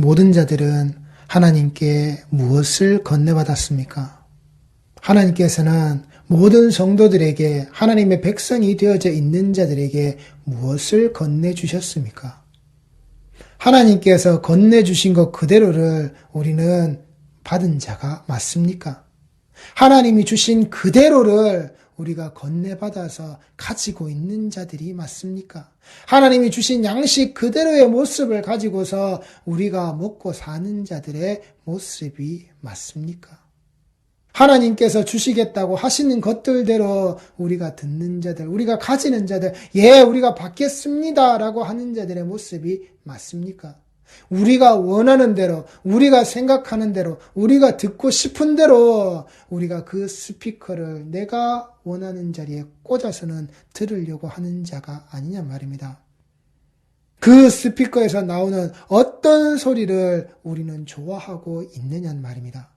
모든 자들은 하나님께 무엇을 건네받았습니까? 하나님께서는 모든 성도들에게, 하나님의 백성이 되어져 있는 자들에게 무엇을 건네주셨습니까? 하나님께서 건네주신 것 그대로를 우리는 받은 자가 맞습니까? 하나님이 주신 그대로를 우리가 건네받아서 가지고 있는 자들이 맞습니까? 하나님이 주신 양식 그대로의 모습을 가지고서 우리가 먹고 사는 자들의 모습이 맞습니까? 하나님께서 주시겠다고 하시는 것들대로 우리가 듣는 자들, 우리가 가지는 자들, 우리가 받겠습니다 라고 하는 자들의 모습이 맞습니까? 우리가 원하는 대로, 우리가 생각하는 대로, 우리가 듣고 싶은 대로 우리가 그 스피커를 내가 원하는 자리에 꽂아서는 들으려고 하는 자가 아니냐 말입니다. 그 스피커에서 나오는 어떤 소리를 우리는 좋아하고 있느냐는 말입니다.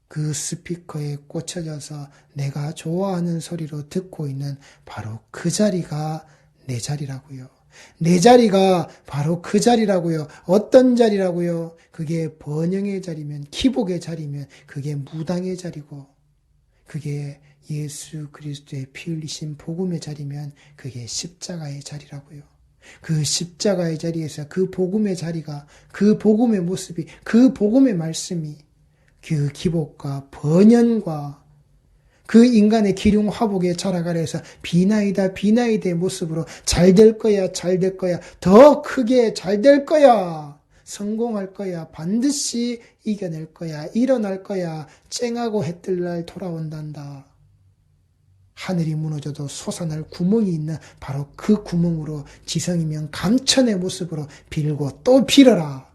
그 스피커에 꽂혀져서 내가 좋아하는 소리로 듣고 있는 바로 그 자리가 내 자리라고요. 내 자리가 바로 그 자리라고요. 어떤 자리라고요? 그게 번영의 자리면, 기복의 자리면 그게 무당의 자리고, 그게 예수 그리스도의 피 흘리신 복음의 자리면 그게 십자가의 자리라고요. 그 십자가의 자리에서 그 복음의 자리가, 그 복음의 모습이, 그 복음의 말씀이 그 기복과 번영과 그 인간의 기륭 화복의 자락 아래에서 비나이다 비나이다의 모습으로 잘 될 거야, 잘 될 거야, 더 크게 잘 될 거야, 성공할 거야, 반드시 이겨낼 거야, 일어날 거야, 쨍하고 해 뜰 날 돌아온단다. 하늘이 무너져도 솟아날 구멍이 있는 바로 그 구멍으로 지성이면 감천의 모습으로 빌고 또 빌어라.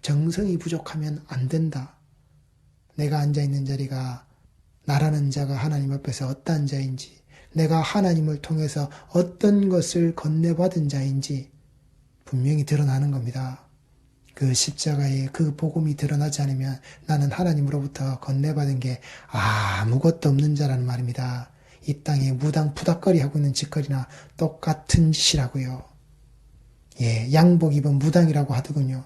정성이 부족하면 안 된다. 내가 앉아있는 자리가 나라는 자가 하나님 앞에서 어떠한 자인지, 내가 하나님을 통해서 어떤 것을 건네받은 자인지 분명히 드러나는 겁니다. 그 십자가에 그 복음이 드러나지 않으면 나는 하나님으로부터 건네받은 게 아무것도 없는 자라는 말입니다. 이 땅에 무당 푸닥거리 하고 있는 짓거리나 똑같은 짓이라고요. 양복 입은 무당이라고 하더군요.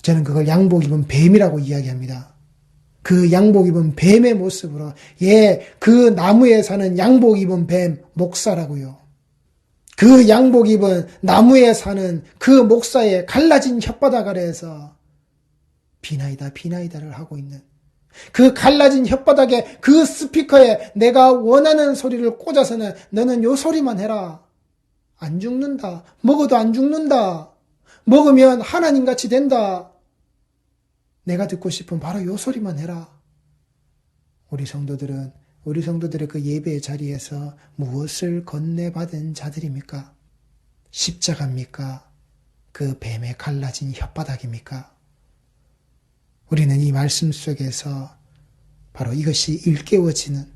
저는 그걸 양복 입은 뱀이라고 이야기합니다. 그 양복 입은 뱀의 모습으로, 그 나무에 사는 양복 입은 뱀, 목사라고요. 그 양복 입은 나무에 사는 그 목사의 갈라진 혓바닥 아래에서 비나이다 비나이다를 하고 있는, 그 갈라진 혓바닥에 그 스피커에 내가 원하는 소리를 꽂아서는 너는 요 소리만 해라. 안 죽는다. 먹어도 안 죽는다. 먹으면 하나님같이 된다. 내가 듣고 싶은 바로 요 소리만 해라. 우리 성도들의 그 예배의 자리에서 무엇을 건네받은 자들입니까? 십자가입니까? 그 뱀의 갈라진 혓바닥입니까? 우리는 이 말씀 속에서 바로 이것이 일깨워지는,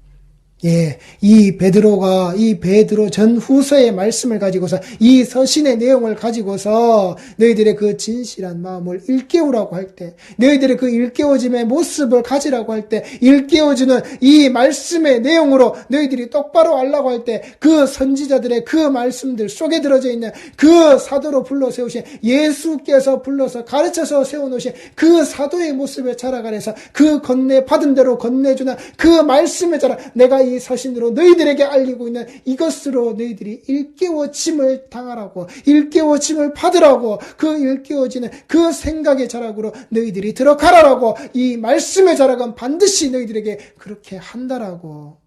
이 베드로 전후서의 말씀을 가지고서, 이 서신의 내용을 가지고서 너희들의 그 진실한 마음을 일깨우라고 할 때, 너희들의 그 일깨워짐의 모습을 가지라고 할 때, 일깨워주는 이 말씀의 내용으로 너희들이 똑바로 알라고 할 때, 그 선지자들의 그 말씀들 속에 들어져 있는 그 사도로 불러 세우신, 예수께서 불러서 가르쳐서 세워놓으신 그 사도의 모습의 자락 아래서 그 받은 대로 건네주는 그 말씀의 자락, 내가 이 서신으로 너희들에게 알리고 있는 이것으로 너희들이 일깨워짐을 당하라고, 일깨워짐을 받으라고, 그 일깨워지는 그 생각의 자락으로 너희들이 들어가라라고, 이 말씀의 자락은 반드시 너희들에게 그렇게 한다라고,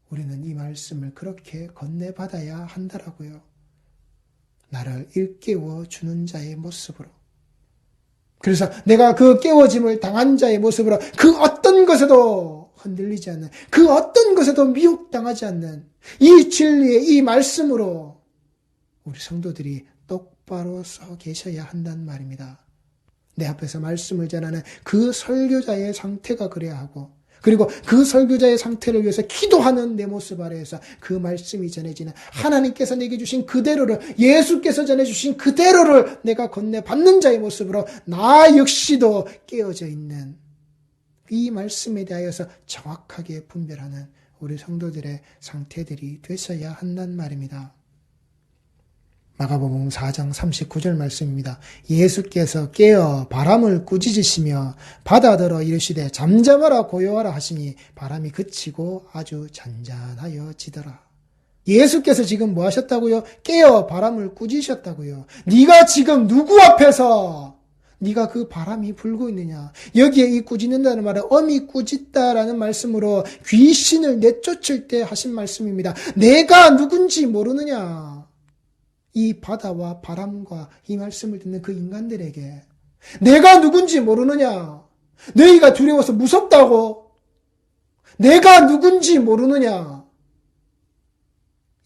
우리는 이 말씀을 그렇게 건네받아야 한다라고요. 나를 일깨워 주는 자의 모습으로. 그래서 내가 그 깨워짐을 당한 자의 모습으로 그 어떤 것에도 흔들리지 않는, 그 어떤 것에도 미혹당하지 않는 이 진리의 이 말씀으로 우리 성도들이 똑바로 서 계셔야 한다는 말입니다. 내 앞에서 말씀을 전하는 그 설교자의 상태가 그래야 하고, 그리고 그 설교자의 상태를 위해서 기도하는 내 모습 아래에서 그 말씀이 전해지는, 하나님께서 내게 주신 그대로를, 예수께서 전해주신 그대로를 내가 건네받는 자의 모습으로 나 역시도 깨어져 있는 이 말씀에 대하여서 정확하게 분별하는 우리 성도들의 상태들이 되셔야 한단 말입니다. 마가복음 4장 39절 말씀입니다. 예수께서 깨어 바람을 꾸짖으시며 바다더러 이르시되 잠잠하라 고요하라 하시니 바람이 그치고 아주 잔잔하여 지더라. 예수께서 지금 뭐 하셨다고요? 깨어 바람을 꾸짖으셨다고요. 네가 지금 누구 앞에서 네가 그 바람이 불고 있느냐? 여기에 이 꾸짖는다는 말은 엄히 꾸짖다라는 말씀으로 귀신을 내쫓을 때 하신 말씀입니다. 내가 누군지 모르느냐? 이 바다와 바람과 이 말씀을 듣는 그 인간들에게 내가 누군지 모르느냐? 너희가 두려워서 무섭다고? 내가 누군지 모르느냐?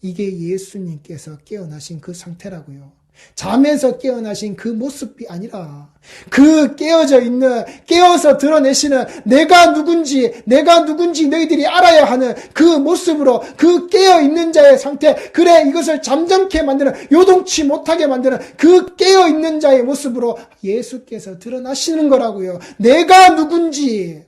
이게 예수님께서 깨어나신 그 상태라고요. 잠에서 깨어나신 그 모습이 아니라 그 깨어서 드러내시는 내가 누군지 너희들이 알아야 하는 그 모습으로 그 깨어있는 자의 상태, 그래 이것을 잠잠케 만드는, 요동치 못하게 만드는 그 깨어있는 자의 모습으로 예수께서 드러나시는 거라고요. 내가 누군지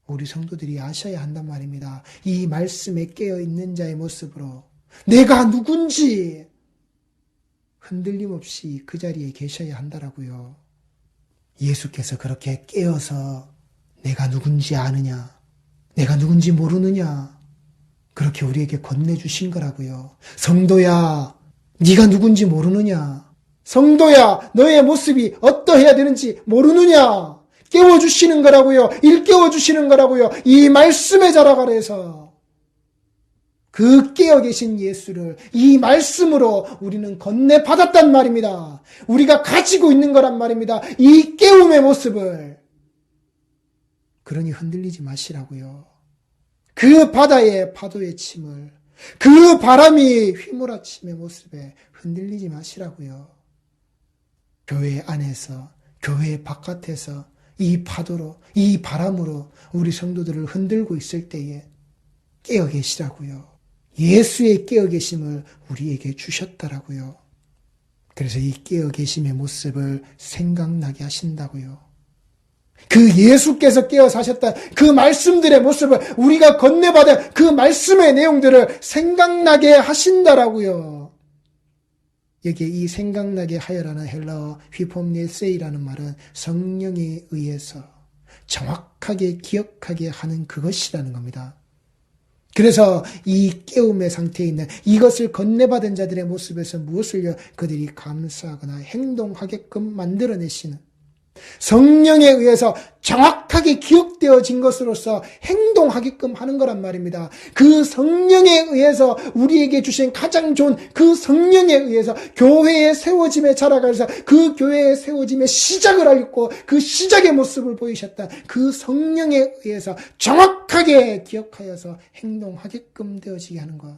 우리 성도들이 아셔야 한단 말입니다. 이 말씀에 깨어있는 자의 모습으로 내가 누군지 흔들림 없이 그 자리에 계셔야 한다라고요. 예수께서 그렇게 깨어서 내가 누군지 아느냐, 내가 누군지 모르느냐, 그렇게 우리에게 건네주신 거라고요. 성도야, 네가 누군지 모르느냐? 성도야, 너의 모습이 어떠해야 되는지 모르느냐? 깨워주시는 거라고요. 일깨워주시는 거라고요. 이 말씀에 자라가라 해서 그 깨어 계신 예수를 이 말씀으로 우리는 건네받았단 말입니다. 우리가 가지고 있는 거란 말입니다. 이 깨움의 모습을. 그러니 흔들리지 마시라고요. 그 바다의 파도의 침을, 그 바람이 휘몰아침의 모습에 흔들리지 마시라고요. 교회 안에서, 교회 바깥에서 이 파도로, 이 바람으로 우리 성도들을 흔들고 있을 때에 깨어 계시라고요. 예수의 깨어 계심을 우리에게 주셨다라고요. 그래서 이 깨어 계심의 모습을 생각나게 하신다고요. 그 예수께서 깨어 사셨던 그 말씀들의 모습을, 우리가 건네받은 그 말씀의 내용들을 생각나게 하신다라고요. 여기에 이 생각나게 하여라는 헬라어 휘폼네세이라는 말은 성령에 의해서 정확하게 기억하게 하는 그것이라는 겁니다. 그래서 이 깨움의 상태에 있는 이것을 건네받은 자들의 모습에서 무엇을요? 그들이 감사하거나 행동하게끔 만들어내시는, 성령에 의해서 정확하게 기억되어진 것으로서 행동하게끔 하는 거란 말입니다. 그 성령에 의해서 우리에게 주신 가장 좋은 그 성령에 의해서 교회의 세워짐에 자라가서 그 교회의 세워짐의 시작을 알고 그 시작의 모습을 보이셨다. 그 성령에 의해서 정확하게 기억하여서 행동하게끔 되어지게 하는 것.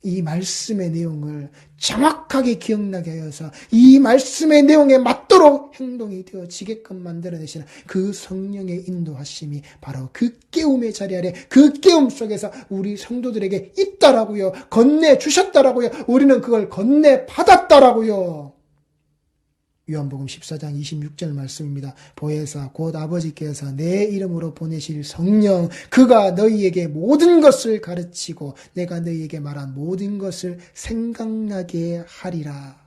이 말씀의 내용을 정확하게 기억나게 하여서 이 말씀의 내용에 맞도록 행동이 되어지게끔 만들어내시는 그 성령의 인도하심이 바로 그 깨움의 자리 아래, 그 깨움 속에서 우리 성도들에게 있다라고요. 건네주셨다라고요. 우리는 그걸 건네받았다라고요. 요한복음 14장 26절 말씀입니다. 보혜사 곧 아버지께서 내 이름으로 보내실 성령, 그가 너희에게 모든 것을 가르치고 내가 너희에게 말한 모든 것을 생각나게 하리라.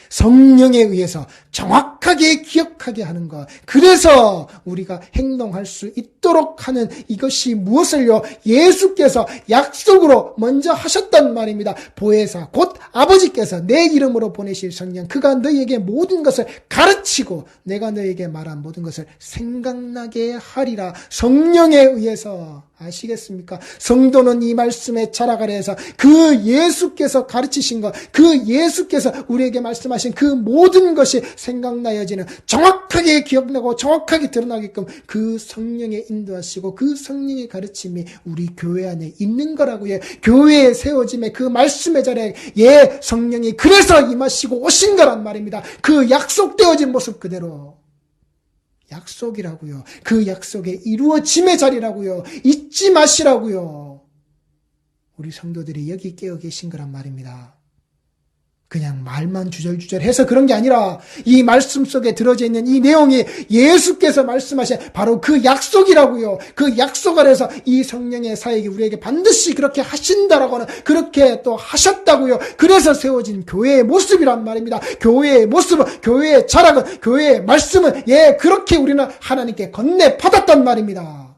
성령에 의해서 정확하게 기억하게 하는 것, 그래서 우리가 행동할 수 있도록 하는 이것이 무엇을요? 예수께서 약속으로 먼저 하셨단 말입니다. 보혜사 곧 아버지께서 내 이름으로 보내실 성령, 그가 너희에게 모든 것을 가르치고 내가 너희에게 말한 모든 것을 생각나게 하리라. 성령에 의해서, 아시겠습니까? 성도는 이 말씀에 자라가려 해서 그 예수께서 가르치신 것, 그 예수께서 우리에게 말씀하신 그 모든 것이 생각나여지는, 정확하게 기억나고 정확하게 드러나게끔 그 성령의 인도하시고 그 성령의 가르침이 우리 교회 안에 있는 거라고요. 교회에 세워짐에 그 말씀의 자리에 성령이 그래서 임하시고 오신 거란 말입니다. 그 약속되어진 모습 그대로. 약속이라고요. 그 약속의 이루어짐의 자리라고요. 잊지 마시라고요. 우리 성도들이 여기 깨어 계신 거란 말입니다. 그냥 말만 주절주절 해서 그런 게 아니라 이 말씀 속에 들어져 있는 이 내용이 예수께서 말씀하신 바로 그 약속이라고요. 그 약속 아래서 이 성령의 사역이 우리에게 반드시 그렇게 하신다라고는 그렇게 또 하셨다고요. 그래서 세워진 교회의 모습이란 말입니다. 교회의 모습은, 교회의 자락은, 교회의 말씀은 그렇게 우리는 하나님께 건네받았단 말입니다.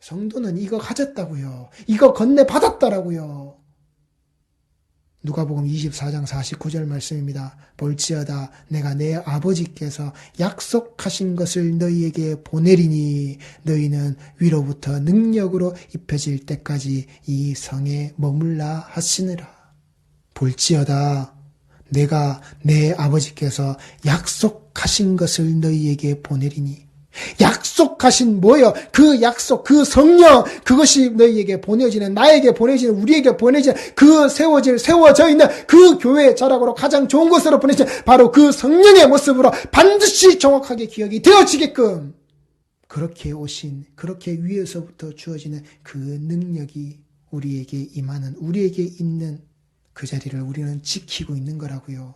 성도는 이거 가졌다고요. 이거 건네받았다라고요. 누가복음 24장 49절 말씀입니다. 볼지어다 내가 내 아버지께서 약속하신 것을 너희에게 보내리니 너희는 위로부터 능력으로 입혀질 때까지 이 성에 머물라 하시느라. 볼지어다 내가 내 아버지께서 약속하신 것을 너희에게 보내리니. 약속하신 뭐예요? 그 약속, 그 성령, 그것이 너희에게 보내지는, 나에게 보내지는, 우리에게 보내지는 그 세워져 있는 그 교회의 자락으로 가장 좋은 것으로 보내진 바로 그 성령의 모습으로 반드시 정확하게 기억이 되어지게끔 그렇게 오신, 그렇게 위에서부터 주어지는 그 능력이 우리에게 임하는, 우리에게 있는 그 자리를 우리는 지키고 있는 거라고요.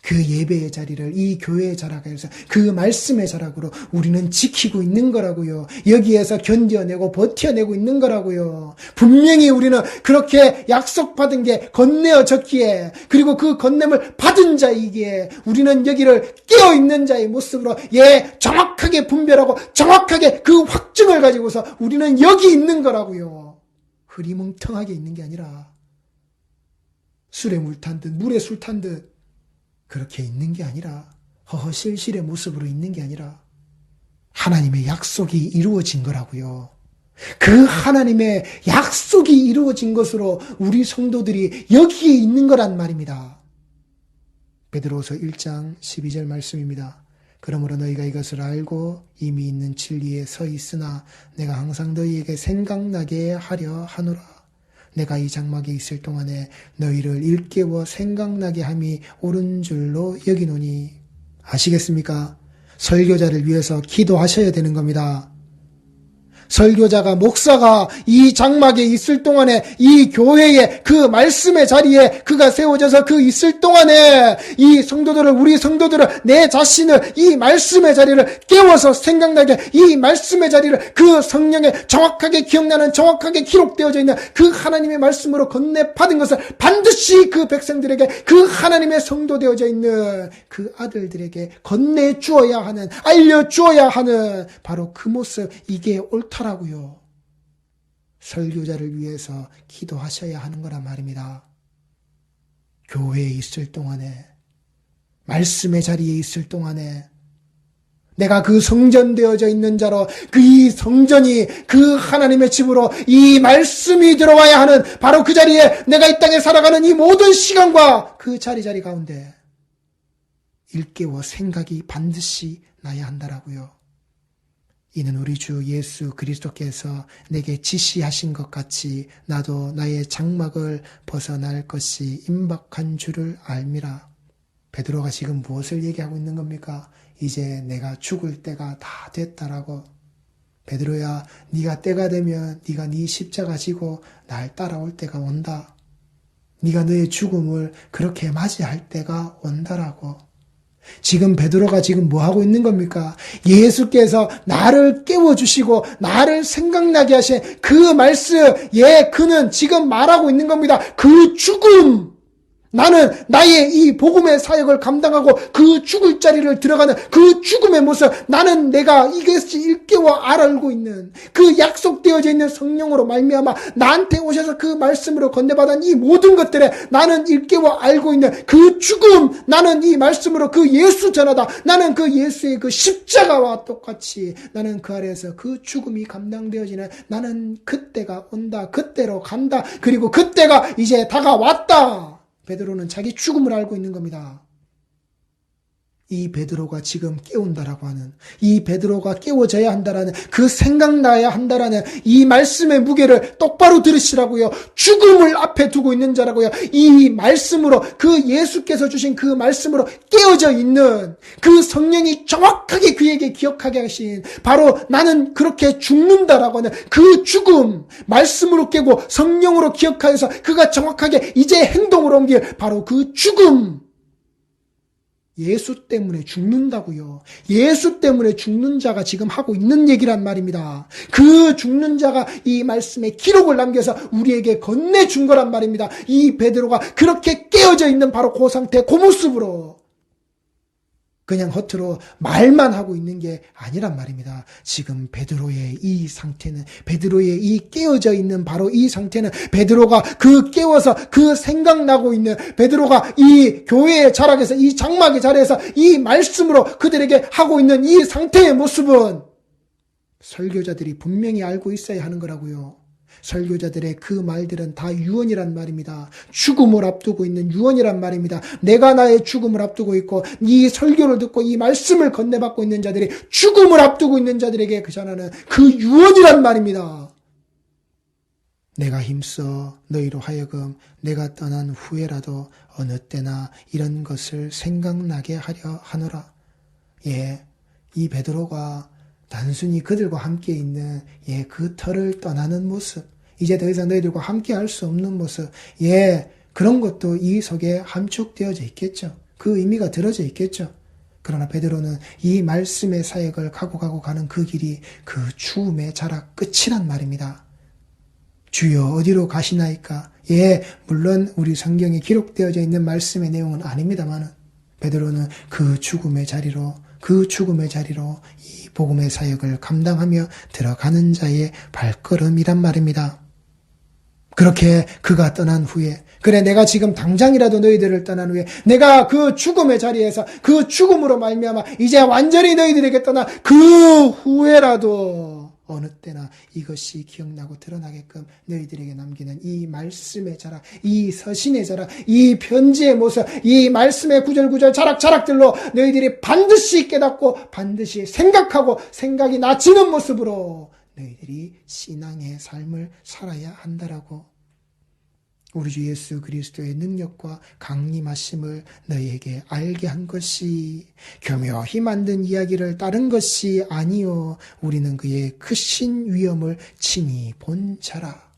그 예배의 자리를 이 교회의 자락에서 그 말씀의 자락으로 우리는 지키고 있는 거라고요. 여기에서 견뎌내고 버텨내고 있는 거라고요. 분명히 우리는 그렇게 약속받은 게 건네어졌기에, 그리고 그 건냄을 받은 자이기에 우리는 여기를 깨어있는 자의 모습으로 정확하게 분별하고 정확하게 그 확증을 가지고서 우리는 여기 있는 거라고요. 흐리멍텅하게 있는 게 아니라 술에 물 탄 듯, 물에 술 탄 듯 그렇게 있는 게 아니라, 허허실실의 모습으로 있는 게 아니라 하나님의 약속이 이루어진 거라고요. 그 하나님의 약속이 이루어진 것으로 우리 성도들이 여기에 있는 거란 말입니다. 베드로서 1장 12절 말씀입니다. 그러므로 너희가 이것을 알고 이미 있는 진리에 서 있으나 내가 항상 너희에게 생각나게 하려 하노라. 내가 이 장막에 있을 동안에 너희를 일깨워 생각나게 함이 옳은 줄로 여기노니. 아시겠습니까? 설교자를 위해서 기도하셔야 되는 겁니다. 설교자가, 목사가 이 장막에 있을 동안에 이 교회에 그 말씀의 자리에 그가 세워져서 그 있을 동안에 이 성도들을, 우리 성도들을, 내 자신을 이 말씀의 자리를 깨워서 생각나게, 이 말씀의 자리를 그 성령에 정확하게 기억나는, 정확하게 기록되어져 있는 그 하나님의 말씀으로 건네받은 것을 반드시 그 백성들에게, 그 하나님의 성도되어져 있는 그 아들들에게 건네주어야 하는, 알려주어야 하는 바로 그 모습, 이게 옳다 라고요. 설교자를 위해서 기도하셔야 하는 거란 말입니다. 교회에 있을 동안에, 말씀의 자리에 있을 동안에 내가 그 성전되어져 있는 자로, 그 이 성전이 그 하나님의 집으로 이 말씀이 들어와야 하는 바로 그 자리에 내가 이 땅에 살아가는 이 모든 시간과 그 자리 가운데 일깨워 생각이 반드시 나야 한다라고요. 이는 우리 주 예수 그리스도께서 내게 지시하신 것 같이 나도 나의 장막을 벗어날 것이 임박한 줄을 알미라. 베드로가 지금 무엇을 얘기하고 있는 겁니까? 이제 내가 죽을 때가 다 됐다라고. 베드로야, 네가 때가 되면 네가 네 십자가 지고 날 따라올 때가 온다. 네가 너의 죽음을 그렇게 맞이할 때가 온다라고. 지금 베드로가 지금 뭐 하고 있는 겁니까? 예수께서 나를 깨워주시고 나를 생각나게 하신 그 말씀, 그는 지금 말하고 있는 겁니다. 그 죽음, 나는 나의 이 복음의 사역을 감당하고 그 죽을 자리를 들어가는 그 죽음의 모습, 나는 내가 이것이 일깨워 알고 있는 그 약속되어져 있는 성령으로 말미암아 나한테 오셔서 그 말씀으로 건네받은 이 모든 것들에 나는 일깨워 알고 있는 그 죽음, 나는 이 말씀으로 그 예수 전하다, 나는 그 예수의 그 십자가와 똑같이 나는 그 아래에서 그 죽음이 감당되어지는, 나는 그때가 온다, 그때로 간다, 그리고 그때가 이제 다가왔다. 베드로는 자기 죽음을 알고 있는 겁니다. 이 베드로가 지금 깨운다라고 하는, 이 베드로가 깨워져야 한다라는, 그 생각나야 한다라는 이 말씀의 무게를 똑바로 들으시라고요. 죽음을 앞에 두고 있는 자라고요. 이 말씀으로, 그 예수께서 주신 그 말씀으로 깨어져 있는 그 성령이 정확하게 그에게 기억하게 하신, 바로 나는 그렇게 죽는다라고 하는 그 죽음, 말씀으로 깨고 성령으로 기억하여서 그가 정확하게 이제 행동으로 옮길 바로 그 죽음, 예수 때문에 죽는다고요. 예수 때문에 죽는 자가 지금 하고 있는 얘기란 말입니다. 그 죽는 자가 이 말씀에 기록을 남겨서 우리에게 건네준 거란 말입니다. 이 베드로가 그렇게 깨어져 있는 바로 그 상태, 그 모습으로 그냥 겉으로 말만 하고 있는 게 아니란 말입니다. 지금 베드로의 이 상태는, 베드로의 이 깨어져 있는 바로 이 상태는, 베드로가 그 깨워서 그 생각나고 있는, 베드로가 이 교회의 자락에서, 이 장막의 자리에서 이 말씀으로 그들에게 하고 있는 이 상태의 모습은 설교자들이 분명히 알고 있어야 하는 거라고요. 설교자들의 그 말들은 다 유언이란 말입니다. 죽음을 앞두고 있는 유언이란 말입니다. 내가 나의 죽음을 앞두고 있고, 이 설교를 듣고 이 말씀을 건네받고 있는 자들이, 죽음을 앞두고 있는 자들에게 그 전하는 그 유언이란 말입니다. 내가 힘써 너희로 하여금 내가 떠난 후에라도 어느 때나 이런 것을 생각나게 하려 하노라. 예, 이 베드로가 단순히 그들과 함께 있는 그 터를 떠나는 모습, 이제 더 이상 너희들과 함께 할 수 없는 모습, 그런 것도 이 속에 함축되어져 있겠죠. 그 의미가 들어져 있겠죠. 그러나 베드로는 이 말씀의 사역을 가고 가는 그 길이 그 죽음의 자락 끝이란 말입니다. 주여 어디로 가시나이까? 물론 우리 성경에 기록되어져 있는 말씀의 내용은 아닙니다만 베드로는 그 죽음의 자리로 이 복음의 사역을 감당하며 들어가는 자의 발걸음이란 말입니다. 그렇게 그가 떠난 후에, 그래 내가 지금 당장이라도 너희들을 떠난 후에 내가 그 죽음의 자리에서 그 죽음으로 말미암아 이제 완전히 너희들에게 떠나 그 후에라도 어느 때나 이것이 기억나고 드러나게끔 너희들에게 남기는 이 말씀의 자락, 이 서신의 자락, 이 편지의 모습, 이 말씀의 구절구절 자락자락들로 너희들이 반드시 깨닫고 반드시 생각하고 생각이 나치는 모습으로 너희들이 신앙의 삶을 살아야 한다라고. 우리 주 예수 그리스도의 능력과 강림하심을 너희에게 알게 한 것이 교묘히 만든 이야기를 따른 것이 아니요 우리는 그의 크신 위엄을 친히 본 자라.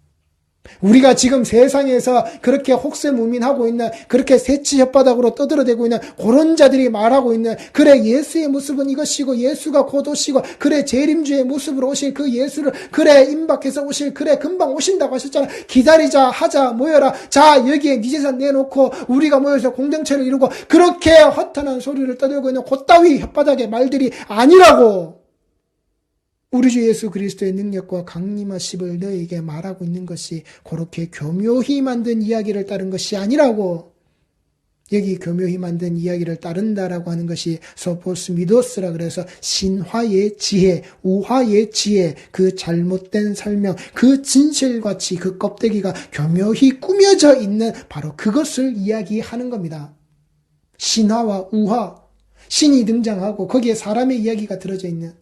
우리가 지금 세상에서 그렇게 혹세무민하고 있는, 그렇게 새치 혓바닥으로 떠들어대고 있는 그런 자들이 말하고 있는, 그래 예수의 모습은 이것이고 예수가 곧 오시고, 그래 재림주의 모습으로 오실 그 예수를, 그래 임박해서 오실, 그래 금방 오신다고 하셨잖아. 기다리자, 하자, 모여라. 자 여기에 네 재산 내놓고 우리가 모여서 공동체를 이루고, 그렇게 허탄한 소리를 떠들고 있는 그따위 혓바닥의 말들이 아니라고. 우리 주 예수 그리스도의 능력과 강림하심을 너에게 말하고 있는 것이 그렇게 교묘히 만든 이야기를 따른 것이 아니라고. 여기 교묘히 만든 이야기를 따른다라고 하는 것이 소포스 미도스라 그래서 신화의 지혜, 우화의 지혜, 그 잘못된 설명, 그 진실같이 그 껍데기가 교묘히 꾸며져 있는 바로 그것을 이야기하는 겁니다. 신화와 우화, 신이 등장하고 거기에 사람의 이야기가 들어져 있는,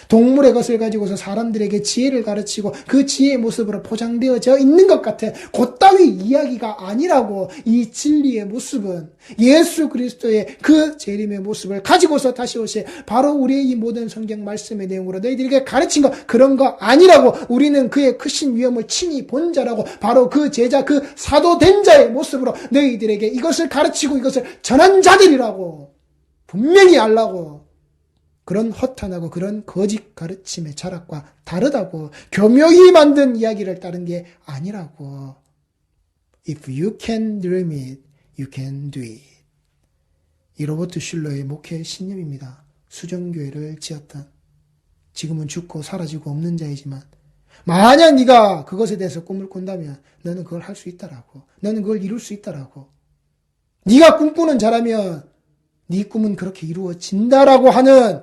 동물의 것을 가지고서 사람들에게 지혜를 가르치고 그 지혜의 모습으로 포장되어져 있는 것 같은 그따위 이야기가 아니라고. 이 진리의 모습은 예수 그리스도의 그 재림의 모습을 가지고서 다시 오실 바로 우리의 이 모든 성경 말씀의 내용으로 너희들에게 가르친 것, 그런 거 아니라고. 우리는 그의 크신 위엄을 친히 본 자라고. 바로 그 제자, 그 사도된 자의 모습으로 너희들에게 이것을 가르치고 이것을 전한 자들이라고 분명히 알라고. 그런 허탄하고 그런 거짓 가르침의 자락과 다르다고. 교묘히 만든 이야기를 따른 게 아니라고. If you can dream it, you can do it. 이 로버트 슐러의 목회 신념입니다. 수정교회를 지었던, 지금은 죽고 사라지고 없는 자이지만 만약 네가 그것에 대해서 꿈을 꾼다면 너는 그걸 할 수 있다라고. 너는 그걸 이룰 수 있다라고. 네가 꿈꾸는 자라면 네 꿈은 그렇게 이루어진다라고 하는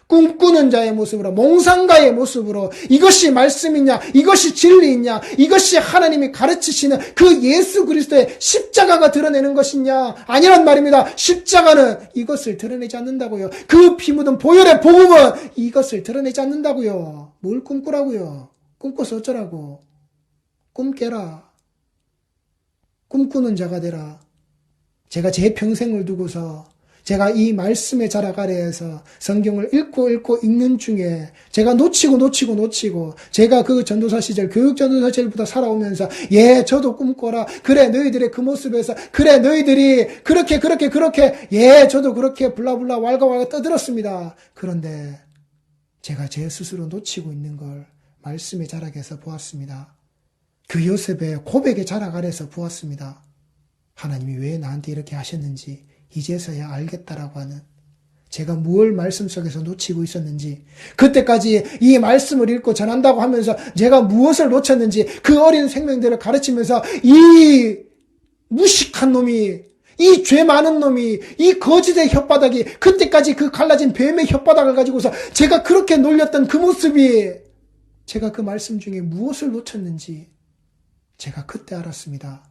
꿈꾸는 자의 모습으로, 몽상가의 모습으로 이것이 말씀이냐, 이것이 진리이냐, 이것이 하나님이 가르치시는 그 예수 그리스도의 십자가가 드러내는 것이냐, 아니란 말입니다. 십자가는 이것을 드러내지 않는다고요. 그 피 묻은 보혈의 복음은 이것을 드러내지 않는다고요. 뭘 꿈꾸라고요? 꿈꿔서 어쩌라고? 꿈 깨라. 꿈꾸는 자가 되라. 제가 제 평생을 두고서 제가 이 말씀의 자락 아래에서 성경을 읽고 읽는 중에 제가 놓치고 제가 그 전도사 시절, 교육 전도사 시절부터 살아오면서 저도 꿈꿔라. 그래, 너희들의 그 모습에서 그래, 너희들이 그렇게 저도 그렇게 블라블라 왈가왈가 떠들었습니다. 그런데 제가 제 스스로 놓치고 있는 걸 말씀의 자락에서 보았습니다. 그 요셉의 고백의 자락 아래에서 보았습니다. 하나님이 왜 나한테 이렇게 하셨는지 이제서야 알겠다라고 하는, 제가 무엇을 말씀 속에서 놓치고 있었는지, 그때까지 이 말씀을 읽고 전한다고 하면서 제가 무엇을 놓쳤는지, 그 어린 생명들을 가르치면서 이 무식한 놈이, 이 죄 많은 놈이, 이 거짓의 혓바닥이, 그때까지 그 갈라진 뱀의 혓바닥을 가지고서 제가 그렇게 놀렸던 그 모습이, 제가 그 말씀 중에 무엇을 놓쳤는지 제가 그때 알았습니다.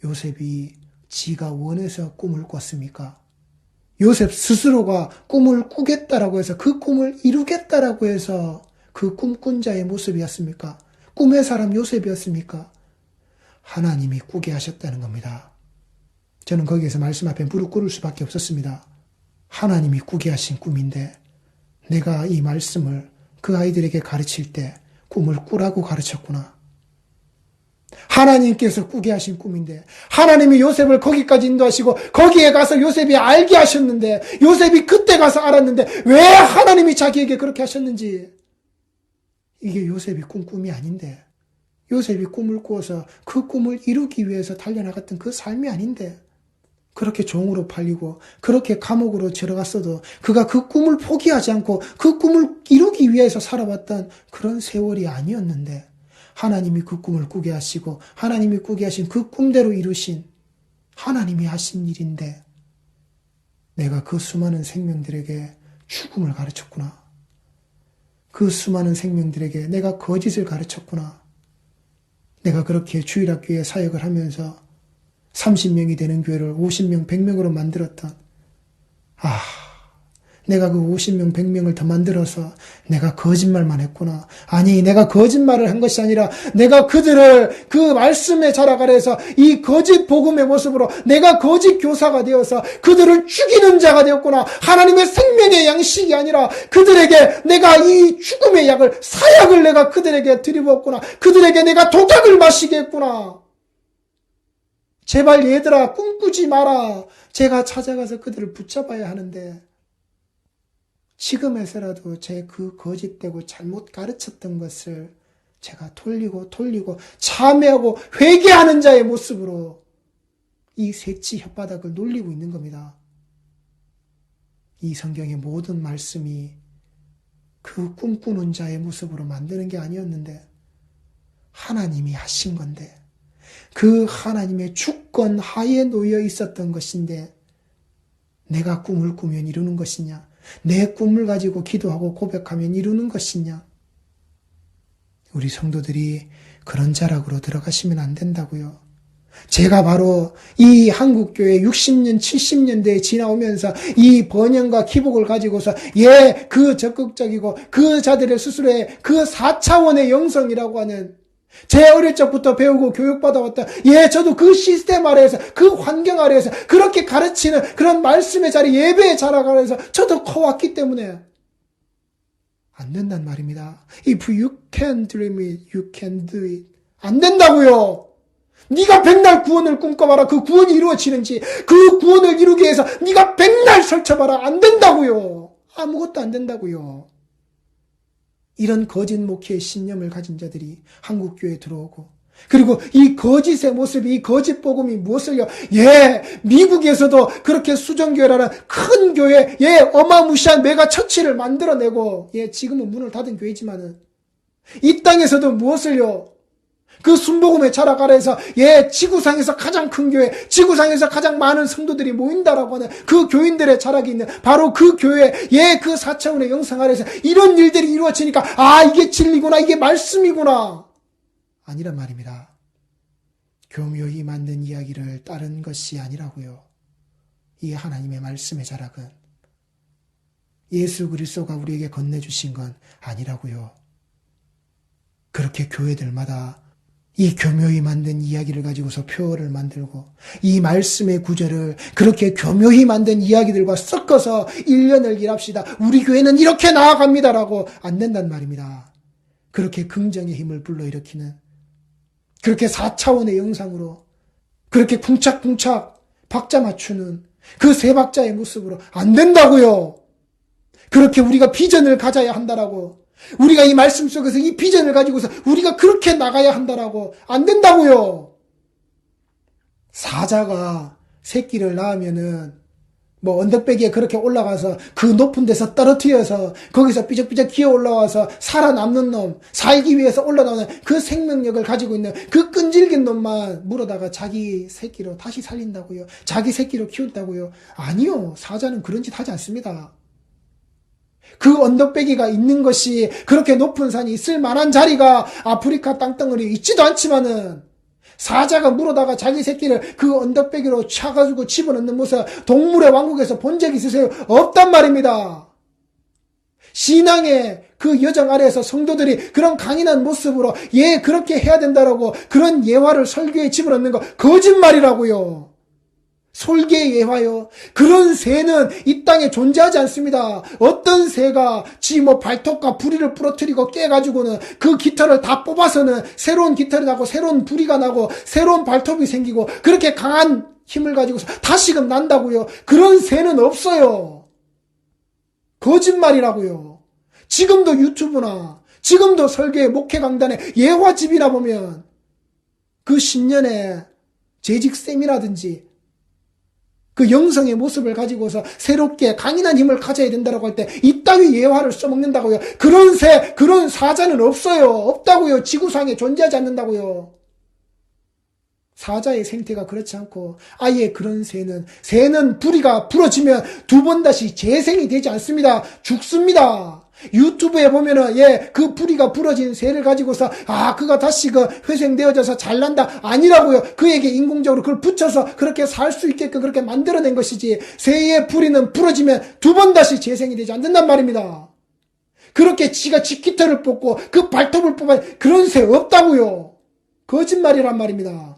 요셉이 지가 원해서 꿈을 꿨습니까? 요셉 스스로가 꿈을 꾸겠다라고 해서, 그 꿈을 이루겠다라고 해서 그 꿈꾼 자의 모습이었습니까? 꿈의 사람 요셉이었습니까? 하나님이 꾸게 하셨다는 겁니다. 저는 거기에서 말씀 앞에 무릎 꿇을 수밖에 없었습니다. 하나님이 꾸게 하신 꿈인데 내가 이 말씀을 그 아이들에게 가르칠 때 꿈을 꾸라고 가르쳤구나. 하나님께서 꾸게 하신 꿈인데, 하나님이 요셉을 거기까지 인도하시고 거기에 가서 요셉이 알게 하셨는데, 요셉이 그때 가서 알았는데 왜 하나님이 자기에게 그렇게 하셨는지, 이게 요셉이 꾼 꿈이 아닌데, 요셉이 꿈을 꾸어서 그 꿈을 이루기 위해서 달려나갔던 그 삶이 아닌데, 그렇게 종으로 팔리고 그렇게 감옥으로 들어갔어도 그가 그 꿈을 포기하지 않고 그 꿈을 이루기 위해서 살아왔던 그런 세월이 아니었는데, 하나님이 그 꿈을 꾸게 하시고 하나님이 꾸게 하신 그 꿈대로 이루신, 하나님이 하신 일인데 내가 그 수많은 생명들에게 죽음을 가르쳤구나. 그 수많은 생명들에게 내가 거짓을 가르쳤구나. 내가 그렇게 주일학교에 사역을 하면서 30명이 되는 교회를 50명, 100명으로 만들었던, 내가 그 50명, 100명을 더 만들어서 내가 거짓말만 했구나. 아니, 내가 거짓말을 한 것이 아니라 내가 그들을 그 말씀의 자락 아래에서 이 거짓 복음의 모습으로 내가 거짓 교사가 되어서 그들을 죽이는 자가 되었구나. 하나님의 생명의 양식이 아니라 그들에게 내가 이 죽음의 약을, 사약을 내가 그들에게 드리었구나. 그들에게 내가 독약을 마시게 했구나. 제발 얘들아, 꿈꾸지 마라. 제가 찾아가서 그들을 붙잡아야 하는데, 지금에서라도 제 그 거짓되고 잘못 가르쳤던 것을 제가 돌리고 참회하고 회개하는 자의 모습으로 이 색지 혓바닥을 놀리고 있는 겁니다. 이 성경의 모든 말씀이 그 꿈꾸는 자의 모습으로 만드는 게 아니었는데, 하나님이 하신 건데, 그 하나님의 주권 하에 놓여 있었던 것인데, 내가 꿈을 꾸면 이루는 것이냐? 내 꿈을 가지고 기도하고 고백하면 이루는 것이냐? 우리 성도들이 그런 자락으로 들어가시면 안 된다고요. 제가 바로 이 한국교회 60년, 70년대에 지나오면서 이 번영과 기복을 가지고서 그 적극적이고 그 자들의 스스로의 그 4차원의 영성이라고 하는, 제 어릴 적부터 배우고 교육받아왔다. 저도 그 시스템 아래에서, 그 환경 아래에서 그렇게 가르치는 그런 말씀의 자리, 예배의 자락 아래에서 저도 커왔기 때문에 안 된단 말입니다. If you can dream it, you can do it. 안 된다고요. 네가 백날 구원을 꿈꿔봐라. 그 구원이 이루어지는지, 그 구원을 이루기 위해서 네가 백날 설쳐봐라. 안 된다고요. 아무것도 안 된다고요. 이런 거짓 목회의 신념을 가진 자들이 한국교회에 들어오고, 그리고 이 거짓의 모습이, 이 거짓 복음이 무엇을요? 미국에서도 그렇게 수정교회라는 큰 교회, 어마무시한 메가 처치를 만들어내고, 지금은 문을 닫은 교회지만은, 이 땅에서도 무엇을요? 그 순복음의 자락 아래에서 지구상에서 가장 큰 교회, 지구상에서 가장 많은 성도들이 모인다라고 하는 그 교인들의 자락이 있는 바로 그 교회, 그 4차원의 영상 아래에서 이런 일들이 이루어지니까 이게 진리구나, 이게 말씀이구나 아니란 말입니다. 교묘히 만든 이야기를 따른 것이 아니라고요. 이 하나님의 말씀의 자락은 예수 그리스도가 우리에게 건네주신 건 아니라고요. 그렇게 교회들마다 이 교묘히 만든 이야기를 가지고서 표어를 만들고 이 말씀의 구절을 그렇게 교묘히 만든 이야기들과 섞어서 1년을 일합시다. 우리 교회는 이렇게 나아갑니다라고 안 된단 말입니다. 그렇게 긍정의 힘을 불러일으키는 그렇게 4차원의 영상으로 그렇게 쿵착쿵착 박자 맞추는 그 세 박자의 모습으로 안 된다고요. 그렇게 우리가 비전을 가져야 한다라고 우리가 이 말씀 속에서 이 비전을 가지고서 우리가 그렇게 나가야 한다라고 안 된다고요. 사자가 새끼를 낳으면은 언덕배기에 그렇게 올라가서 그 높은 데서 떨어뜨려서 거기서 삐적삐적 기어 올라와서 살아남는 놈, 살기 위해서 올라가는 그 생명력을 가지고 있는 그 끈질긴 놈만 물어다가 자기 새끼로 다시 살린다고요. 자기 새끼로 키운다고요. 아니요. 사자는 그런 짓 하지 않습니다. 그 언덕배기가 있는 것이 그렇게 높은 산이 있을 만한 자리가 아프리카 땅덩어리에 있지도 않지만은 사자가 물어다가 자기 새끼를 그 언덕배기로 차가지고 집어넣는 모습 동물의 왕국에서 본 적 있으세요? 없단 말입니다. 신앙의 그 여정 아래에서 성도들이 그런 강인한 모습으로 그렇게 해야 된다라고 그런 예화를 설교에 집어넣는 거 거짓말이라고요. 솔개의 예화요. 그런 새는 이 땅에 존재하지 않습니다. 어떤 새가 발톱과 부리를 부러뜨리고 깨가지고는 그 깃털을 다 뽑아서는 새로운 깃털이 나고 새로운 부리가 나고 새로운 발톱이 생기고 그렇게 강한 힘을 가지고서 다시금 난다고요. 그런 새는 없어요. 거짓말이라고요. 지금도 유튜브나 지금도 설교의 목회 강단에 예화집이나 보면 그 신년에 재직쌤이라든지 그 영성의 모습을 가지고서 새롭게 강인한 힘을 가져야 된다고 할 때 이따위 예화를 써먹는다고요. 그런 새, 그런 사자는 없어요. 없다고요. 지구상에 존재하지 않는다고요. 사자의 생태가 그렇지 않고 아예 그런 새는 부리가 부러지면 두 번 다시 재생이 되지 않습니다. 죽습니다. 유튜브에 보면은 그 부리가 부러진 새를 가지고서 그가 다시 회생되어져서 잘난다 아니라고요. 그에게 인공적으로 그걸 붙여서 그렇게 살 수 있게끔 그렇게 만들어낸 것이지 새의 부리는 부러지면 두 번 다시 재생이 되지 않는단 말입니다. 그렇게 지가 지 깃털을 뽑고 그 발톱을 뽑아 그런 새 없다고요. 거짓말이란 말입니다.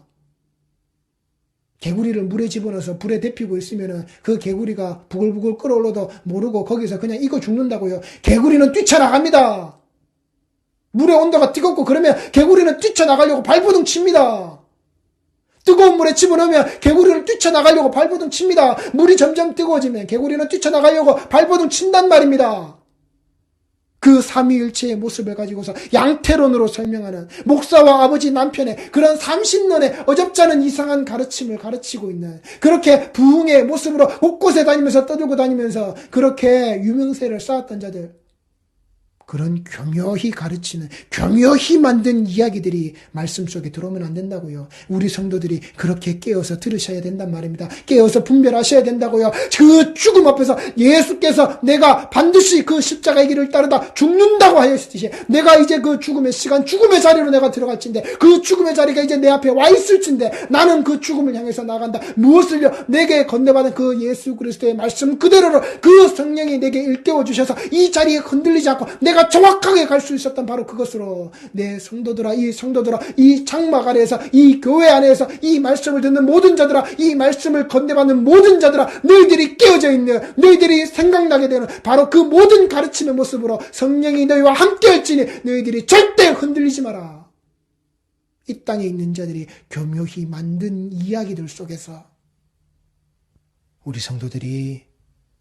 개구리를 물에 집어넣어서 불에 데피고 있으면은 그 개구리가 부글부글 끓어올라도 모르고 거기서 그냥 익어 죽는다고요. 개구리는 뛰쳐나갑니다. 물의 온도가 뜨겁고 그러면 개구리는 뛰쳐나가려고 발버둥 칩니다. 뜨거운 물에 집어넣으면 개구리는 뛰쳐나가려고 발버둥 칩니다. 물이 점점 뜨거워지면 개구리는 뛰쳐나가려고 발버둥 친단 말입니다. 그 삼위일체의 모습을 가지고서 양태론으로 설명하는 목사와 아버지 남편의 그런 30년의 어접지 않은 이상한 가르침을 가르치고 있는 그렇게 부흥의 모습으로 곳곳에 다니면서 떠들고 다니면서 그렇게 유명세를 쌓았던 자들, 그런 교묘히 가르치는 교묘히 만든 이야기들이 말씀 속에 들어오면 안 된다고요. 우리 성도들이 그렇게 깨어서 들으셔야 된단 말입니다. 깨어서 분별하셔야 된다고요. 그 죽음 앞에서 예수께서 내가 반드시 그 십자가의 길을 따르다 죽는다고 하였듯이 내가 이제 그 죽음의 시간, 죽음의 자리로 내가 들어갈진데 그 죽음의 자리가 이제 내 앞에 와 있을진데 나는 그 죽음을 향해서 나간다. 무엇을요? 내게 건네받은 그 예수 그리스도의 말씀 그대로로 그 성령이 내게 일깨워 주셔서 이 자리에 흔들리지 않고 내가 정확하게 갈 수 있었던 바로 그것으로 내 성도들아, 이 성도들아, 이 장막 아래에서, 이 교회 안에서 이 말씀을 듣는 모든 자들아, 이 말씀을 건네받는 모든 자들아, 너희들이 깨어져 있는, 너희들이 생각나게 되는 바로 그 모든 가르침의 모습으로 성령이 너희와 함께 할지니 너희들이 절대 흔들리지 마라. 이 땅에 있는 자들이 교묘히 만든 이야기들 속에서 우리 성도들이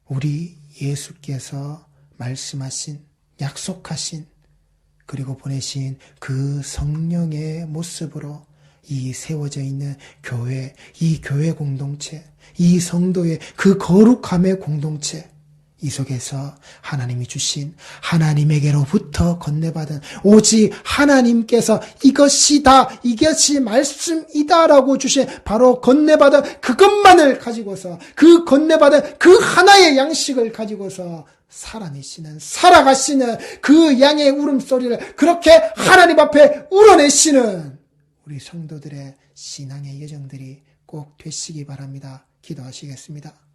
우리 예수께서 말씀하신, 약속하신, 그리고 보내신 그 성령의 모습으로 이 세워져 있는 교회, 이 교회 공동체, 이 성도의 그 거룩함의 공동체, 이 속에서 하나님이 주신 하나님에게로부터 건네받은 오직 하나님께서 이것이 말씀이다라고 주신 바로 건네받은 그것만을 가지고서 그 건네받은 그 하나의 양식을 가지고서 살아가시는 그 양의 울음소리를 그렇게 하나님 앞에 울어내시는 우리 성도들의 신앙의 여정들이 꼭 되시기 바랍니다. 기도하시겠습니다.